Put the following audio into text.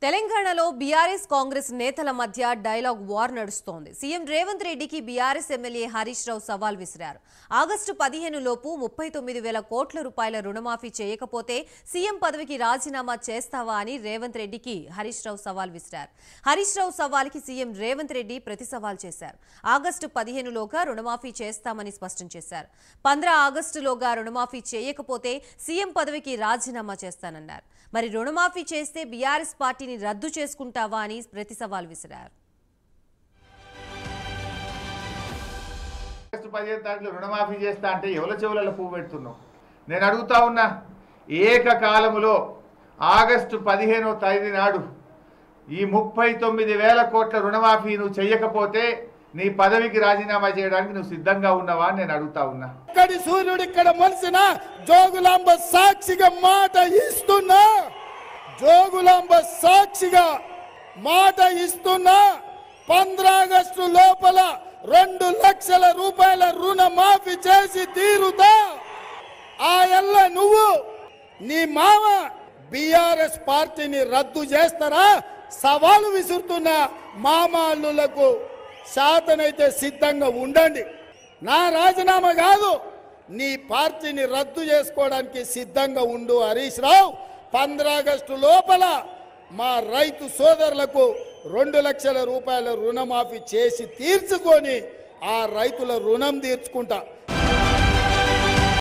తెలంగాణలో బీఆర్ఎస్ కాంగ్రెస్ నేతల మధ్య డైలాగ్ వార్ నడుస్తోంది. సీఎం రేవంత్ రెడ్డికి బీఆర్ఎస్ ఎమ్మెల్యే హరీష్ రావు సవాల్ విసిరారు. ఆగస్టు 15 లోపు 39,000 కోట్ల రూపాయల రుణమాఫీ చేయకపోతే సీఎం పదవికి రాజీనామా చేస్తావా అని రేవంత్ రెడ్డికి హరీష్ రావు సవాల్ విసిరారు. హరీష్ రావు సవాల్కి సీఎం రేవంత్ రెడ్డి ప్రతి సవాల్ చేశారు. ఆగస్టు 15 లోగా రుణమాఫీ చేస్తామని స్పష్టం చేశారు. 15 ఆగస్టులోగా రుణమాఫీ చేయకపోతే సీఎం పదవికి రాజీనామా చేస్తానన్నారు. మరి రుణమాఫీ చేస్తే బీఆర్ఎస్ పార్టీని రద్దు చేసుకుంటావా అని ప్రతి సవాల్ విసిరారు. ఆగస్టు 15 తారీఖులో రుణమాఫీ చేస్తా అంటే ఎవల చెవులలో పువ్వు పెడుతున్నావు? నేను అడుగుతా ఉన్నా, ఏకకాలములో ఆగస్టు 15వ తేదీ నాడు ఈ 39,000 కోట్ల రుణమాఫీ నువ్వు చెయ్యకపోతే నీ పదవికి రాజీనామా చేయడానికి నువ్వు సిద్ధంగా ఉన్నావా అని నేను అడుగుతా ఉన్నా. ఇక్కడి సూర్యుడు ఇక్కడ మనిషిన జోగులాంబ సాక్షిగా మాట ఇస్తున్నా, జోగులాంబ సాక్షిగా మాట ఇస్తున్నా, 15 ఆగస్టు లోపల 2 లక్షల రూపాయల రుణమాఫీ చేసి తీరుతా. ఆ ఎల్ల నువ్వు నీ మామ బీఆర్ఎస్ పార్టీని రద్దు చేస్తారా? సవాలు విసురుతున్న మామాళ్ళులకు శాతనైతే సిద్ధంగా ఉండండి. నా రాజీనామా కాదు, నీ పార్టీని రద్దు చేసుకోవడానికి సిద్ధంగా ఉండు హరీష్ రావు. 15 ఆగస్టు లోపల మా రైతు సోదరులకు 2 లక్షల రూపాయల రుణమాఫీ చేసి తీర్చుకొని ఆ రైతుల రుణం తీర్చుకుంటా.